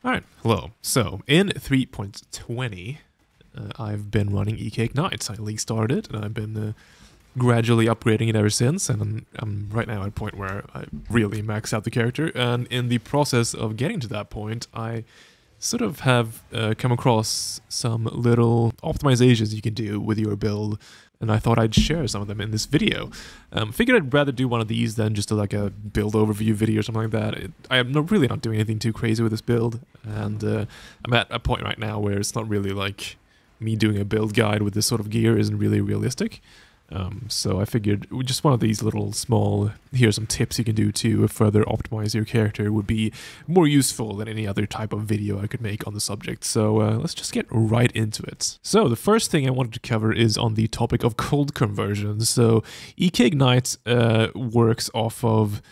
Alright, hello. So, in 3.20, I've been running EK Ignite. I league started it, and I've been gradually upgrading it ever since, and I'm right now at a point where I really max out the character, and in the process of getting to that point, I sort of have come across some little optimizations you can do with your build, and I thought I'd share some of them in this video. Figured I'd rather do one of these than just like a build overview video or something like that. I am really not doing anything too crazy with this build, and I'm at a point right now where it's not really like me doing a build guide with this sort of gear isn't really realistic. So I figured just one of these little small, here's some tips you can do to further optimize your character would be more useful than any other type of video I could make on the subject. So let's just get right into it. So the first thing I wanted to cover is on the topic of cold conversions. So EK Ignite works off of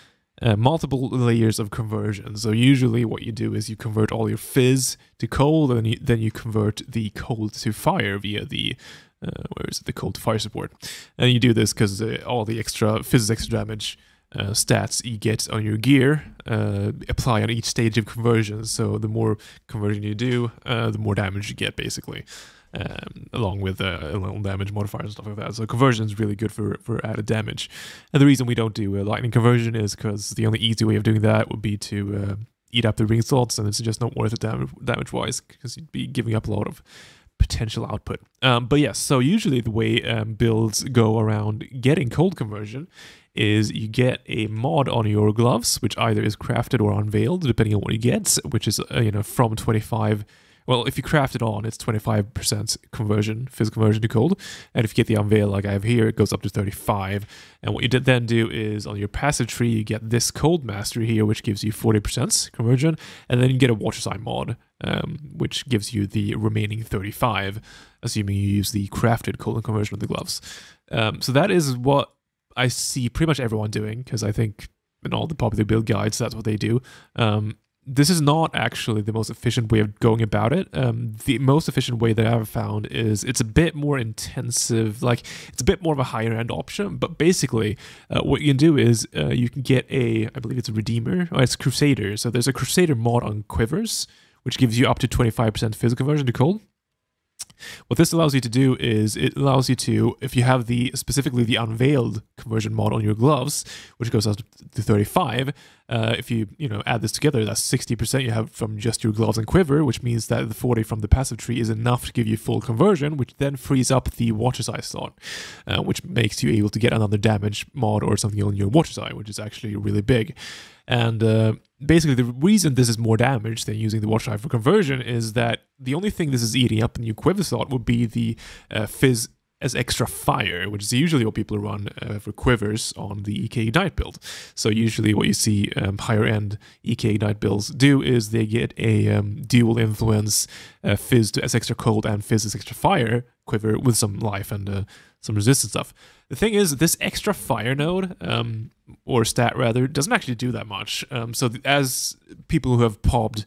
multiple layers of conversion. So usually what you do is you convert all your fizz to cold, and then you convert the cold to fire via the where is it? The cold to fire support. And you do this because all the extra fizz extra damage stats you get on your gear apply on each stage of conversion. So the more conversion you do, the more damage you get, basically. Along with little damage modifiers and stuff like that. So conversion is really good for added damage. And the reason we don't do lightning conversion is because the only easy way of doing that would be to eat up the ring slots, and it's just not worth it damage-wise, because you'd be giving up a lot of potential output. But yes, so usually the way builds go around getting cold conversion is you get a mod on your gloves, which either is crafted or unveiled, depending on what you get, which is from 25. Well, if you craft it on, it's 25% conversion, fizz conversion to cold. And if you get the unveil like I have here, it goes up to 35. And what you then do is on your passive tree, you get this cold mastery here, which gives you 40% conversion. And then you get a water sign mod, which gives you the remaining 35, assuming you use the crafted cold conversion of the gloves. So that is what I see pretty much everyone doing, because I think in all the popular build guides, that's what they do. This is not actually the most efficient way of going about it. The most efficient way that I've found is it's a bit more intensive, like it's a bit more of a higher end option, but basically what you can do is you can get I believe it's a Redeemer, or it's Crusader. So there's a Crusader mod on Quivers, which gives you up to 25% physical conversion to cold. What this allows you to do is it allows you to, if you have specifically the unveiled conversion mod on your gloves, which goes up to 35, if you add this together, that's 60% you have from just your gloves and quiver, which means that the 40 from the passive tree is enough to give you full conversion, which then frees up the water size slot, which makes you able to get another damage mod or something on your water side, which is actually really big. And basically, the reason this is more damage than using the water side for conversion is that the only thing this is eating up in your quiver slot would be the fizz as extra fire, which is usually what people run for quivers on the EK Ignite build. So usually what you see higher end EK Ignite builds do is they get a dual influence fizz as extra cold and fizz as extra fire quiver with some life and some resistance stuff. The thing is, this extra fire node, or stat rather, doesn't actually do that much. So as people who have popped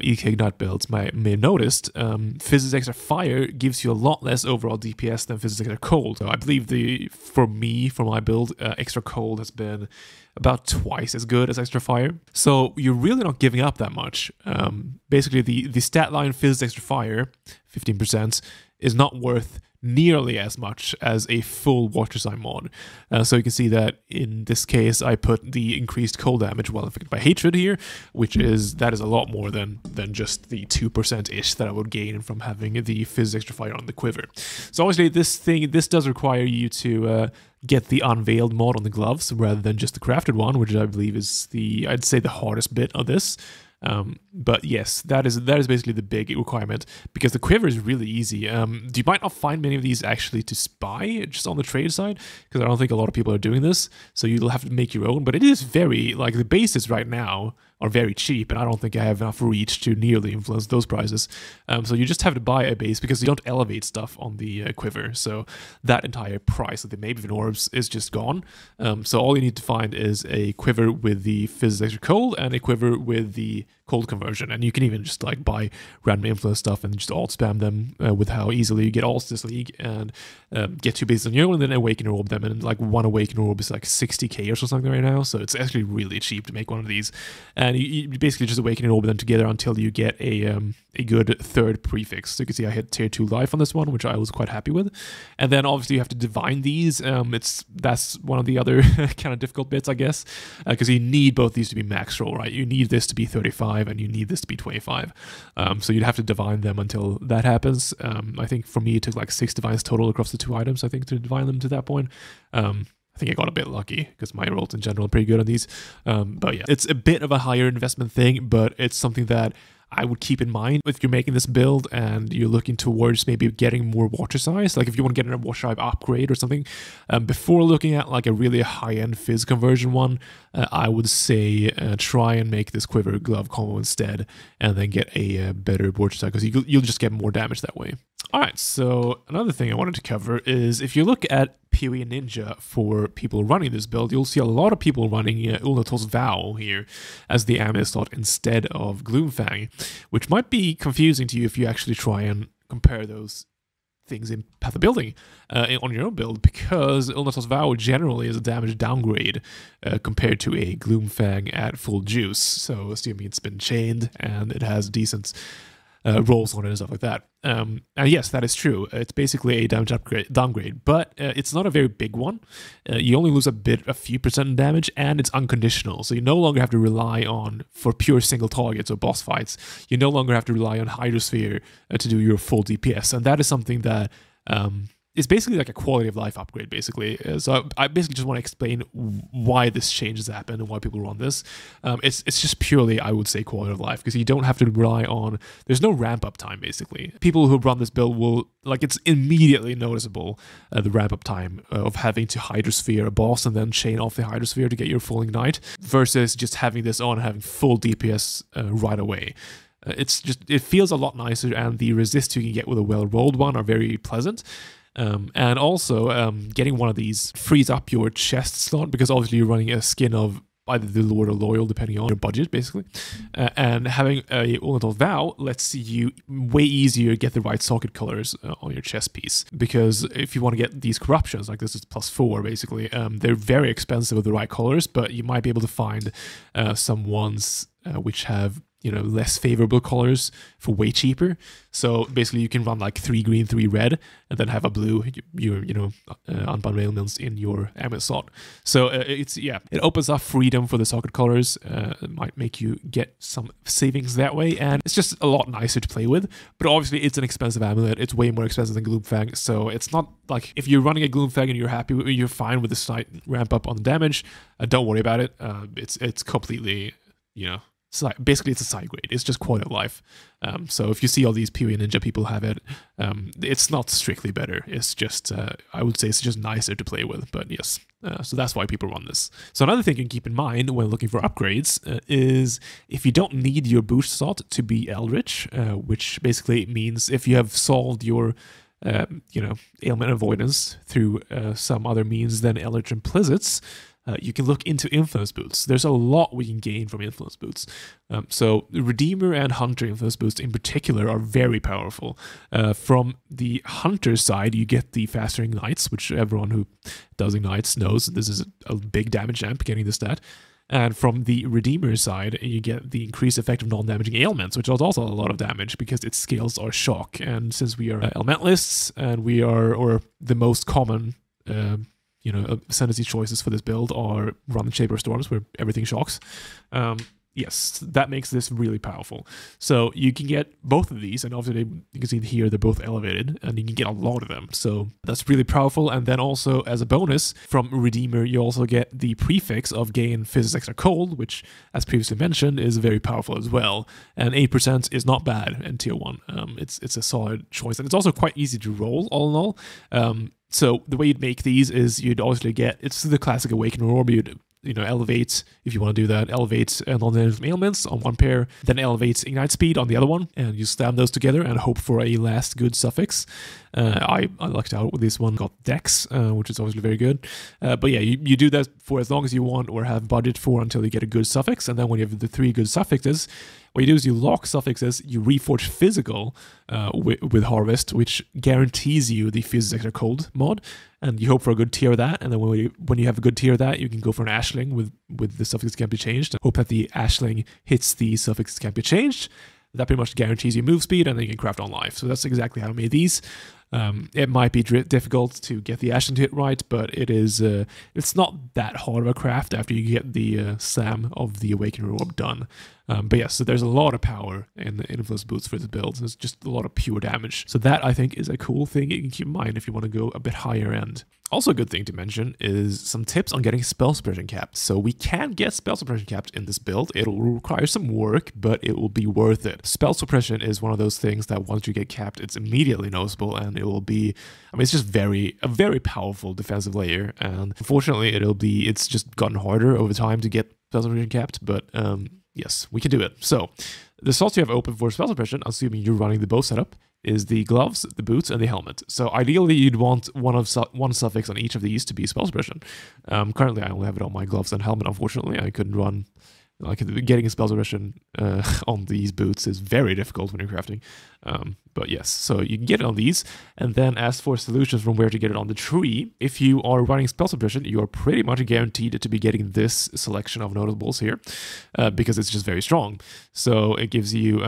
EK Ignite builds may have noticed, Fizz's extra fire gives you a lot less overall DPS than Fizz's extra cold. So I believe for my build, extra cold has been about twice as good as extra fire. So you're really not giving up that much. Basically, the stat line Fizz's extra fire, 15%, is not worth nearly as much as a full water sign mod. So you can see that in this case I put the increased cold damage while affected by hatred here, that is a lot more than just the 2%-ish that I would gain from having the fizz extra fire on the quiver. So obviously this does require you to get the unveiled mod on the gloves rather than just the crafted one, which I believe is I'd say the hardest bit of this. But yes, that is basically the big requirement, because the quiver is really easy. You might not find many of these actually to spy just on the trade side, because I don't think a lot of people are doing this, so you'll have to make your own, but it is very, like, the bases right now are very cheap, and I don't think I have enough reach to nearly influence those prices. So you just have to buy a base, because you don't elevate stuff on the quiver, so that entire price of the Maven orbs is just gone. So all you need to find is a quiver with the fizz extra cold and a quiver with the cold conversion, and you can even just like buy random influence stuff and just alt spam them with how easily you get alts this league, and get 2 bases on your own and then awaken orb them, and like one awaken orb is like 60k or something right now, so it's actually really cheap to make one of these. and you basically just awaken and orbit them together until you get a good third prefix. So you can see I hit tier 2 life on this one, which I was quite happy with. And then obviously you have to divine these. That's one of the other kind of difficult bits, I guess, because you need both these to be max roll, right? You need this to be 35 and you need this to be 25. So you'd have to divine them until that happens. I think for me it took like 6 divines total across the 2 items, I think, to divine them to that point. I think I got a bit lucky because my rolls in general are pretty good on these. But yeah, it's a bit of a higher investment thing, but it's something that I would keep in mind if you're making this build and you're looking towards maybe getting more water size. Like if you want to get a water size upgrade or something, before looking at like a really high-end fizz conversion one, I would say try and make this quiver glove combo instead, and then get a better water size because you'll just get more damage that way. All right, so another thing I wanted to cover is if you look at POE Ninja for people running this build, you'll see a lot of people running Uul Netol's Vow here as the amulet slot instead of Gloomfang, which might be confusing to you if you actually try and compare those things in Path of Building on your own build, because Uul Netol's Vow generally is a damage downgrade compared to a Gloomfang at full juice. So assuming it's been chained and it has decent rolls on it and stuff like that. And yes, that is true. It's basically a damage downgrade, but it's not a very big one. You only lose a few percent in damage, and it's unconditional. So you no longer have to rely on, for pure single targets or boss fights, you no longer have to rely on Hydrosphere to do your full DPS. And that is something that it's basically like a quality of life upgrade, basically. So I basically just want to explain why this change has happened and why people run this. It's just purely, I would say, quality of life, because you don't have to rely on, there's no ramp up time, basically. People who run this build will, like, it's immediately noticeable, the ramp up time of having to Hydrosphere a boss and then chain off the Hydrosphere to get your full ignite, versus just having this on, having full DPS right away. It feels a lot nicer, and the resists you can get with a well-rolled one are very pleasant. And also, getting one of these frees up your chest slot, because obviously you're running a skin of either the Lord or Loyal, depending on your budget, basically. And having a Uul Netol Vow lets you way easier get the right socket colors on your chest piece. Because if you want to get these corruptions, like this is +4, basically, they're very expensive with the right colors, but you might be able to find some ones which have, you know, less favorable colors for way cheaper. So basically you can run like 3 green, 3 red, and then have a blue, unbound Ailments in your amulet slot. So it opens up freedom for the socket colors. It might make you get some savings that way, and it's just a lot nicer to play with. But obviously it's an expensive amulet. It's way more expensive than Gloomfang, so it's not like if you're running a Gloomfang and you're fine with the slight ramp up on the damage, don't worry about it. It's completely, basically it's a side grade. It's just quality of life. So if you see all these POE Ninja people have it, it's not strictly better. It's just, I would say it's just nicer to play with, but yes. So that's why people run this. So another thing you can keep in mind when looking for upgrades is if you don't need your boost slot to be Eldritch, which basically means if you have solved your ailment avoidance through some other means than Eldritch and Blizzards, you can look into Influence Boots. There's a lot we can gain from Influence Boots. So Redeemer and Hunter Influence Boots in particular are very powerful. From the Hunter side, you get the faster ignites, which everyone who does ignites knows this is a big damage amp getting this stat. And from the Redeemer side, you get the increased effect of non-damaging ailments, which is also a lot of damage because its scales are shock. And since we are elementalists and we are, or the most common ascendancy choices for this build are Run and Shaper Storms, where everything shocks. Yes, that makes this really powerful. So you can get both of these, and obviously you can see here they're both elevated, and you can get a lot of them. So that's really powerful. And then also as a bonus from Redeemer, you also get the prefix of gain Physics Extra Cold, which, as previously mentioned, is very powerful as well. And 8% is not bad in tier 1. It's a solid choice, and it's also quite easy to roll, all in all. So the way you'd make these is you'd obviously get, it's the classic Awakening Orb. You'd elevate, if you want to do that, elevate non-damaging ailments on one pair, then elevate ignite speed on the other one, and you slam those together and hope for a last good suffix. I lucked out with this one, got Dex, which is obviously very good. But yeah, you do that for as long as you want or have budget for until you get a good suffix. And then when you have the 3 good suffixes, what you do is you lock suffixes, you reforge physical with Harvest, which guarantees you the Physics Extra Cold mod, and you hope for a good tier of that. And then when you have a good tier of that, you can go for an Ashling with the suffix can't be changed. And hope that the Ashling hits the suffix can't be changed. That pretty much guarantees you move speed, and then you can craft on life. So that's exactly how I made these. It might be difficult to get the Ashling to hit right, but it's not that hard of a craft after you get the slam of the Awakening Orb done. But yes, so there's a lot of power in the Influence boots for the build. There's just a lot of pure damage. So that, I think, is a cool thing you can keep in mind if you want to go a bit higher end. Also a good thing to mention is some tips on getting spell suppression capped. So we can get spell suppression capped in this build. It'll require some work, but it will be worth it. Spell suppression is one of those things that once you get capped, it's immediately noticeable, and it will be, I mean, it's just a very powerful defensive layer. And unfortunately, it's just gotten harder over time to get spell suppression capped, but yes, we can do it. So the slots you have open for spell suppression, assuming you're running the bow setup, is the gloves, the boots, and the helmet. So ideally, you'd want one suffix on each of these to be spell suppression. Currently, I only have it on my gloves and helmet. Unfortunately, I couldn't run. Getting a spell suppression on these boots is very difficult when you're crafting. But yes, so you can get it on these. And then as for solutions from where to get it on the tree, if you are running spell suppression, you are pretty much guaranteed to be getting this selection of notables here because it's just very strong. So it gives you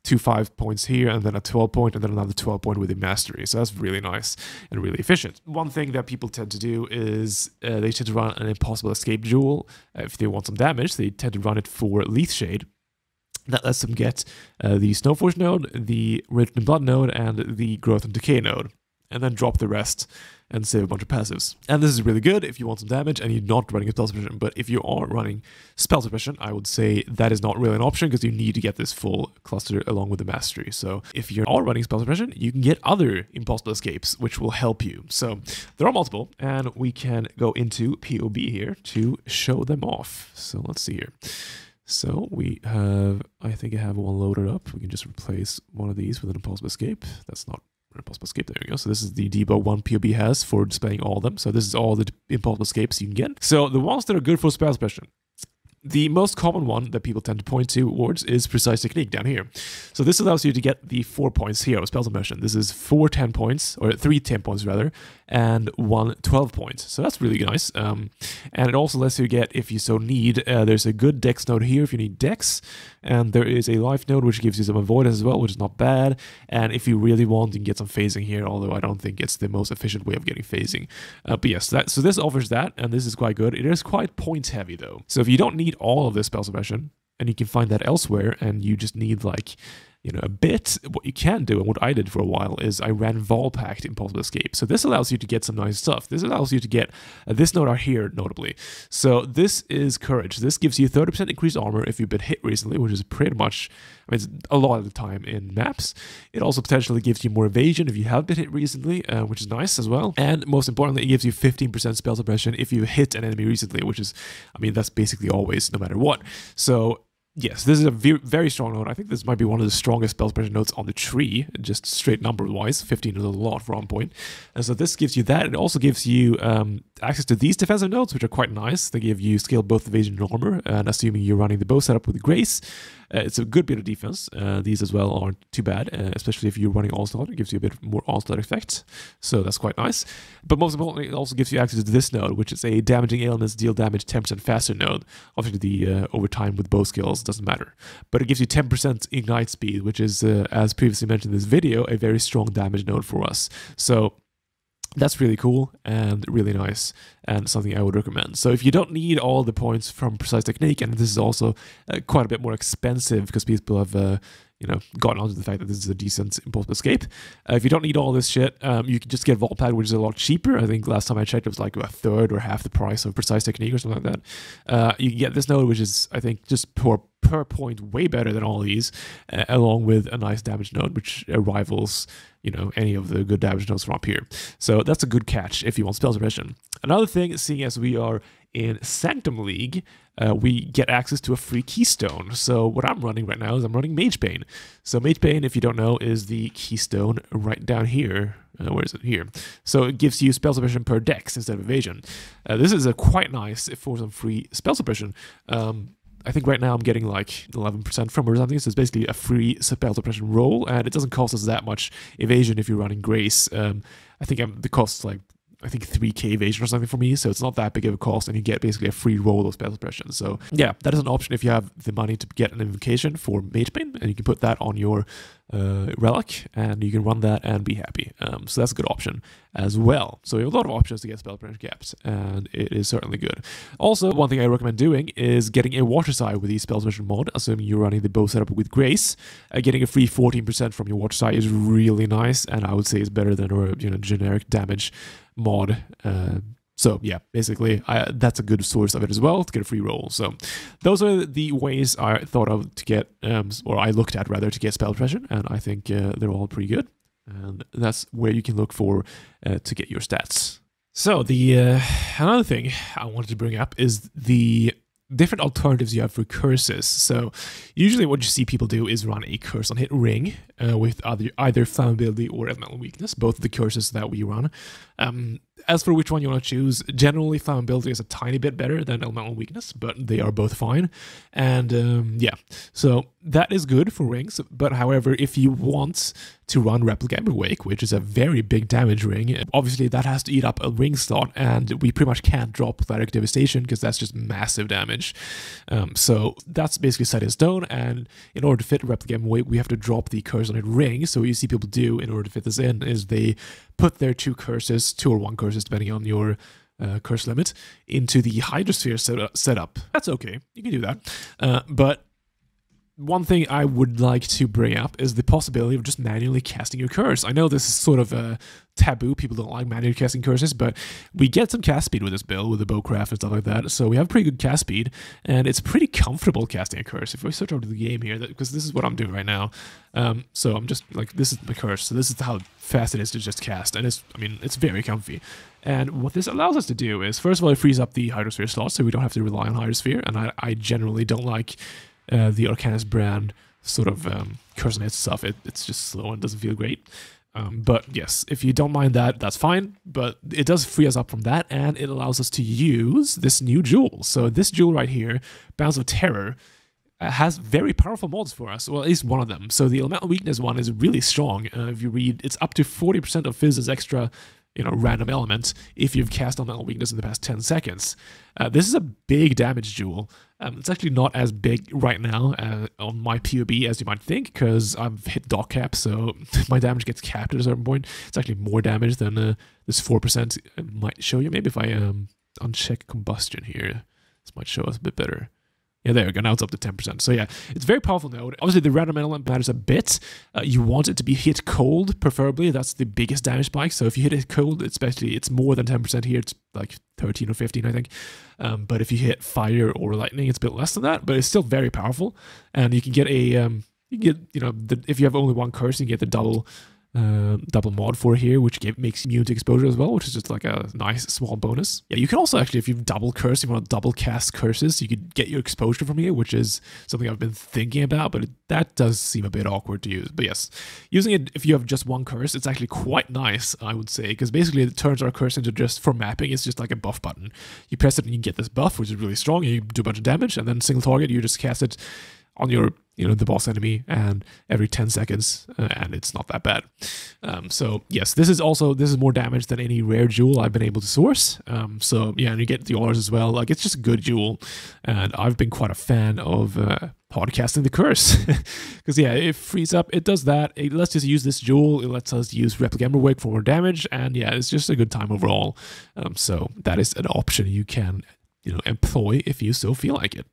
2 5 points here, and then a 12 point, and then another 12 point with the mastery. So that's really nice and really efficient. One thing that people tend to do is they tend to run an impossible escape jewel. If they want some damage, they tend to run it for Leaf Shade. That lets them get the Snowforge node, the Written in Blood node, and the Growth and Decay node, and then drop the rest and save a bunch of passives. And this is really good if you want some damage and you're not running a spell suppression, but if you are running spell suppression, I would say that is not really an option because you need to get this full cluster along with the mastery. So if you are running spell suppression, you can get other impossible escapes, which will help you. So there are multiple, and we can go into POB here to show them off. So let's see here. So we have, I think I have one loaded up. We can just replace one of these with an impossible escape. That's not an impossible escape. There we go. So this is the debug one POB has for displaying all of them. So this is all the impossible escapes you can get. So the ones that are good for spell suppression. The most common one that people tend to point towards is Precise Technique down here. So this allows you to get the 4 points here of spell suppression. This is 4 10 points, or 3 10 points rather, and 1 12 points. So that's really nice. And it also lets you get, if you so need, there's a good dex node here if you need dex, and there is a life node which gives you some avoidance as well, which is not bad. And if you really want, you can get some phasing here, although I don't think it's the most efficient way of getting phasing. But yes, so this offers that, and this is quite good. It is quite point heavy though. So if you don't need all of this spell suppression, and you can find that elsewhere, and you just need like, you know, a bit, what you can do, and what I did for a while, is I ran Volpact Impossible Escape. So this allows you to get some nice stuff. This allows you to get this node out here, notably. So this is Courage. This gives you 30% increased armor if you've been hit recently, which is pretty much, I mean, it's a lot of the time in maps. It also potentially gives you more evasion if you have been hit recently, which is nice as well. And most importantly, it gives you 15% spell suppression if you hit an enemy recently, which is, I mean, that's basically always, no matter what. So yes, this is a very strong node. I think this might be one of the strongest spell suppression nodes on the tree, just straight number-wise. 15 is a lot for on point. And so this gives you that. It also gives you access to these defensive nodes, which are quite nice. They give you scale both evasion and armor, and assuming you're running the bow setup with Grace, it's a good bit of defense. These as well aren't too bad, especially if you're running Onslaught. It gives you a bit more Onslaught effect, so that's quite nice. But most importantly, it also gives you access to this node, which is a damaging ailments deal damage 10% faster node. Obviously, the overtime with bow skills doesn't matter, but it gives you 10% ignite speed, which is, as previously mentioned in this video, a very strong damage node for us. So that's really cool and really nice, and something I would recommend. So if you don't need all the points from Precise Technique, and this is also quite a bit more expensive because people have gotten onto the fact that this is a decent impossible escape. If you don't need all this shit, you can just get Volpad, which is a lot cheaper. I think last time I checked, it was like a third or half the price of Precise Technique or something like that. You can get this node, which is, I think, just per point way better than all these, along with a nice damage node, which rivals, any of the good damage nodes from up here. So that's a good catch if you want spell suppression. Another thing, seeing as we are in Sanctum League, we get access to a free keystone. So what I'm running right now is I'm running Mage Bane. So Mage Bane, if you don't know, is the keystone right down here. Where is it? Here. So it gives you spell suppression per dex instead of evasion. This is quite nice for some free spell suppression. I think right now I'm getting like 11% from or something, so it's basically a free spell suppression roll, and it doesn't cost us that much evasion if you're running Grace. I think the cost's like, I think 3k evasion or something for me, so it's not that big of a cost, and you get basically a free roll of spell suppression. So yeah, that is an option if you have the money to get an invocation for Mage Bane, and you can put that on your relic, and you can run that and be happy. So that's a good option as well. So you have a lot of options to get spell suppression capped, and it is certainly good. Also, one thing I recommend doing is getting a water side with the spell suppression mod, assuming you're running the bow setup with Grace. Getting a free 14% from your water side is really nice, and I would say it's better than a generic damage mod. So yeah, basically that's a good source of it as well, to get a free roll. So those are the ways I thought of to get, or I looked at rather, to get spell suppression, and I think they're all pretty good. And that's where you can look for to get your stats. So the another thing I wanted to bring up is the different alternatives you have for curses. So usually what you see people do is run a curse on hit ring with either flammability or elemental weakness, both of the curses that we run. As for which one you want to choose, generally flammability is a tiny bit better than elemental weakness, but they are both fine. And yeah, so that is good for rings. But however, if you want to run Replica Wake, which is a very big damage ring, obviously that has to eat up a ring slot, and we pretty much can't drop Pathetic Devastation because that's just massive damage. So that's basically set in stone, and in order to fit Replica Wake, we have to drop the curse on a ring. So what you see people do in order to fit this in is they put their two or one curses, depending on your curse limit, into the Hydrosphere setup. That's okay, you can do that. But one thing I would like to bring up is the possibility of just manually casting your curse. I know this is sort of a taboo, people don't like manually casting curses, but we get some cast speed with this build, with the bowcraft and stuff like that, so we have pretty good cast speed, and it's pretty comfortable casting a curse. If we switch over to the game here, because this is what I'm doing right now, so I'm just like, this is my curse, so this is how fast it is to just cast, and it's very comfy. And what this allows us to do is, first of all, it frees up the Hydrosphere slot, so we don't have to rely on Hydrosphere, and I generally don't like the Arcanist brand sort of curse and hit stuff. It's just slow and doesn't feel great. But yes, if you don't mind that, that's fine. But it does free us up from that, and it allows us to use this new jewel. So this jewel right here, Bounds of Terror, has very powerful mods for us, well, at least one of them. So the Elemental Weakness one is really strong. If you read, it's up to 40% of Fizz's extra random element if you've cast Elemental Weakness in the past 10 seconds. This is a big damage jewel. It's actually not as big right now on my POE as you might think, because I've hit dock cap, so my damage gets capped at a certain point. It's actually more damage than this 4% might show you. Maybe if I uncheck combustion here, this might show us a bit better. Yeah, there we go. Now it's up to 10%. So yeah, it's a very powerful node. Obviously, the random element matters a bit. You want it to be hit cold, preferably. That's the biggest damage spike. So if you hit it cold, especially, it's more than 10% here. It's like 13 or 15, I think. But if you hit fire or lightning, it's a bit less than that. But it's still very powerful. And you can get a, if you have only one curse, you get the double mod for here, which makes immune to exposure as well, which is just like a nice small bonus. Yeah, you can also actually, if you've double cursed, you want to double cast curses, you could get your exposure from here, which is something I've been thinking about, but that does seem a bit awkward to use. But yes, using it if you have just one curse, it's actually quite nice, I would say, because basically it turns our curse into just, for mapping, it's just like a buff button. You press it and you get this buff, which is really strong, and you do a bunch of damage, and then single target, you just cast it on your, the boss enemy, and every 10 seconds, and it's not that bad. So yes, this is more damage than any rare jewel I've been able to source. So yeah, and you get the orders as well. Like, it's just a good jewel, and I've been quite a fan of podcasting the curse, because yeah, it frees up, it does that, it lets us use this jewel, it lets us use Replica Wake for more damage, and yeah, it's just a good time overall. So that is an option you can employ if you so feel like it.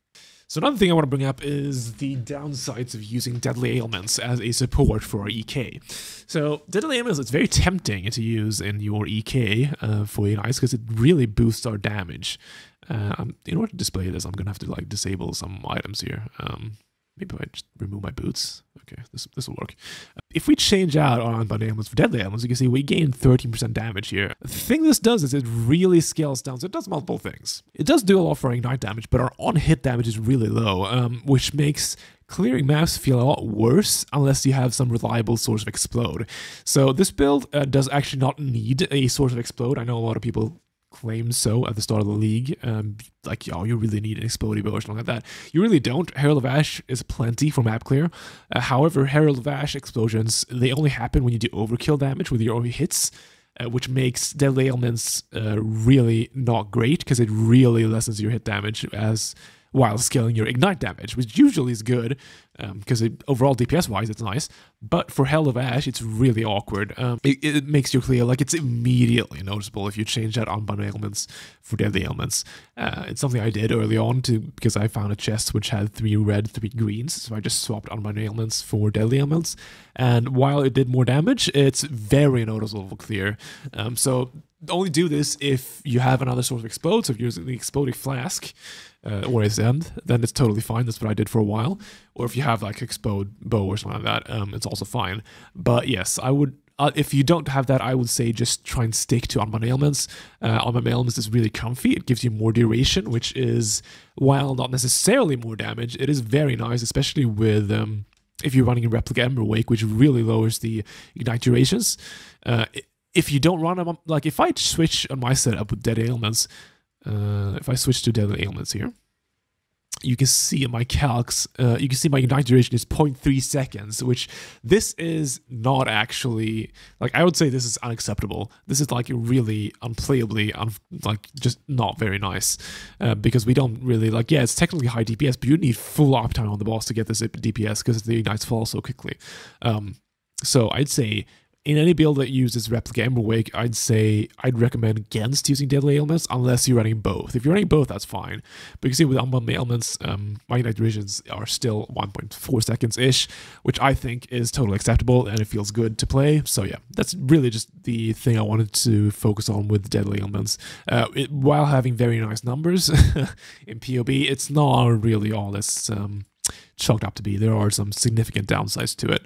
So another thing I want to bring up is the downsides of using Deadly Ailments as a support for our EK. So Deadly Ailments, it's very tempting to use in your EK for Unites, because it really boosts our damage. In order to display this, I'm going to have to disable some items here. Maybe if I just remove my boots. Okay, this will work. If we change out our unbound ailments for deadly ailments, you can see we gain 13% damage here. The thing this does is it really scales down, so it does multiple things. It does do a lot for ignite damage, but our on-hit damage is really low, which makes clearing maps feel a lot worse unless you have some reliable source of explode. So this build does actually not need a source of explode. I know a lot of people claim so at the start of the league, like, oh, you really need an explodey bow or something like that. You really don't. Herald of Ash is plenty for map clear. However, Herald of Ash explosions, they only happen when you do overkill damage with your hits, which makes deadly ailments really not great, because it really lessens your hit damage while scaling your ignite damage, which usually is good, because overall DPS-wise, it's nice. But for Herald of Ash, it's really awkward. It makes you clear, like, it's immediately noticeable if you change out unbound ailments for deadly ailments. It's something I did early on, because I found a chest which had 3 red, 3 greens, so I just swapped unbound ailments for deadly ailments. And while it did more damage, it's very noticeable clear. So only do this if you have another source of explode. So if you're using the exploding flask, or his end, then it's totally fine. That's what I did for a while. Or if you have like explode bow or something like that, it's also fine. But yes, I would, if you don't have that, I would say just try and stick to unbound ailments. Unbound ailments is really comfy. It gives you more duration, which is, while not necessarily more damage, it is very nice, especially with if you're running a replica Ember Wake, which really lowers the ignite durations. If you don't run them, like if I switch on my setup with dead ailments, if I switch to deadly ailments here, you can see in my calcs, you can see my ignite duration is 0.3 seconds, which this is not actually, like, I would say this is unacceptable. This is like really unplayably, like just not very nice, because we don't really, like, yeah, it's technically high DPS, but you need full uptime on the boss to get this DPS because the ignites fall so quickly. So I'd say, in any build that uses Replica Ember Wake, I'd recommend against using Deadly Ailments unless you're running both. If you're running both, that's fine. But you can see with Unbound Ailments, my ignite durations are still 1.4 seconds-ish, which I think is totally acceptable and it feels good to play. So yeah, that's really just the thing I wanted to focus on with Deadly Ailments. While having very nice numbers in POB, it's not really all it's chalked up to be. There are some significant downsides to it.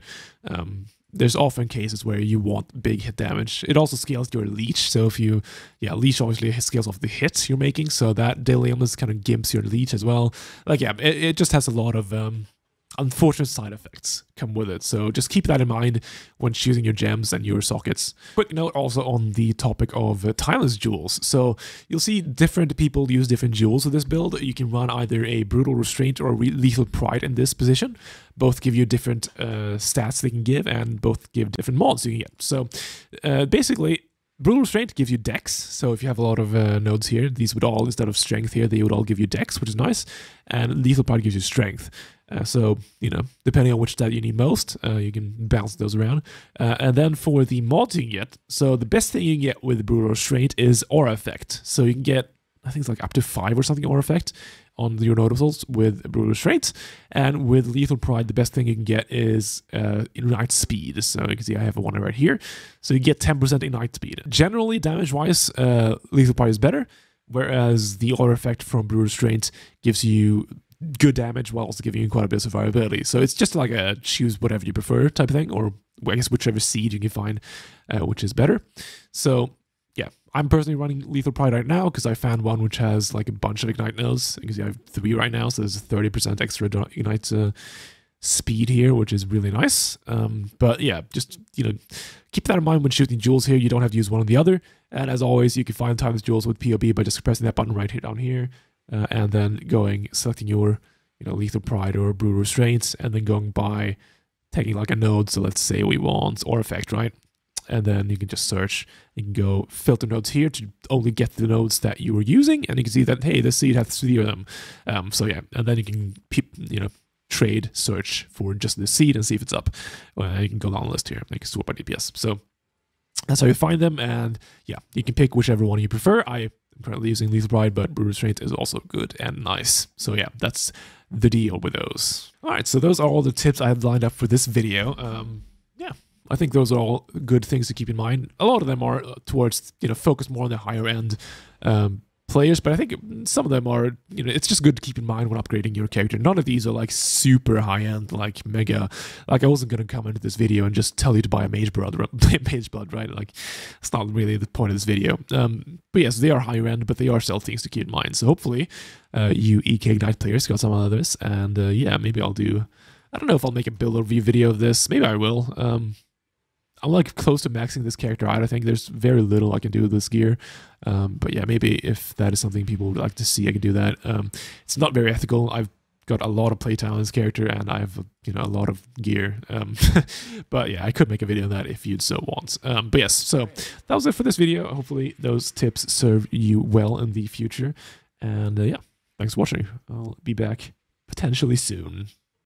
There's often cases where you want big hit damage. It also scales your leech, so if you, leech obviously scales off the hits you're making, so that daily illness kind of gimps your leech as well. Like, yeah, it just has a lot of unfortunate side effects come with it, so just keep that in mind when choosing your gems and your sockets. Quick note also on the topic of timeless jewels. So you'll see different people use different jewels with this build. You can run either a brutal restraint or lethal pride in this position. Both give you different stats they can give, and both give different mods you can get. So basically, brutal restraint gives you dex, so if you have a lot of nodes here, these would all, instead of strength here, they would all give you dex, which is nice, and lethal pride gives you strength. So, you know, depending on which stat you need most, you can bounce those around. And then for the mods you can get, so the best thing you can get with brutal restraint is aura effect. So you can get, I think it's like up to 5 or something aura effect on your notables with brutal restraint. And with lethal pride, the best thing you can get is ignite speed. So you can see I have one right here. So you get 10% ignite speed. Generally, damage-wise, lethal pride is better, whereas the aura effect from brutal restraint gives you good damage while also giving you quite a bit of survivability. So it's just like a choose whatever you prefer type of thing, or I guess whichever seed you can find, which is better. So yeah, I'm personally running Lethal Pride right now because I found one which has like a bunch of ignite nodes. You can see I have 3 right now, so there's 30% extra ignite speed here, which is really nice. But yeah, just, you know, keep that in mind when shooting jewels here. You don't have to use one or the other. And as always, you can find timeless jewels with POB by just pressing that button right here down here. And then selecting your, you know, lethal pride or brutal restraints, and then going by taking like a node. So let's say we want aura effect, right? And then you can just search. You can go filter nodes here to only get the nodes that you were using, and you can see that, hey, this seed has 3 of them. So yeah, and then you can trade search for just the seed and see if it's up. You can go down the list here. You can sort by DPS. So that's how you find them, and yeah, you can pick whichever one you prefer. I'm currently using Lethal Pride, but Brutal Restraint is also good and nice. So yeah, that's the deal with those. Alright, so those are all the tips I have lined up for this video. Yeah, I think those are all good things to keep in mind. A lot of them are towards, you know, focus more on the higher end players, but I think some of them are, you know, it's just good to keep in mind when upgrading your character. None of these are like super high-end, like mega, like I wasn't going to come into this video and just tell you to buy a Mage Blood, right? Like, that's not really the point of this video. But yes, they are higher end, but they are still things to keep in mind. So hopefully you EK Ignite players got some of this, and yeah, maybe I'll do, I don't know if I'll make a build review video of this. Maybe I will. I'm like close to maxing this character out. I think there's very little I can do with this gear. But yeah, maybe if that is something people would like to see, I can do that. It's not very ethical. I've got a lot of playtime on this character, and I have, you know, a lot of gear. But yeah, I could make a video on that if you'd so want. But yes, so that was it for this video. Hopefully those tips serve you well in the future. And yeah, thanks for watching. I'll be back potentially soon.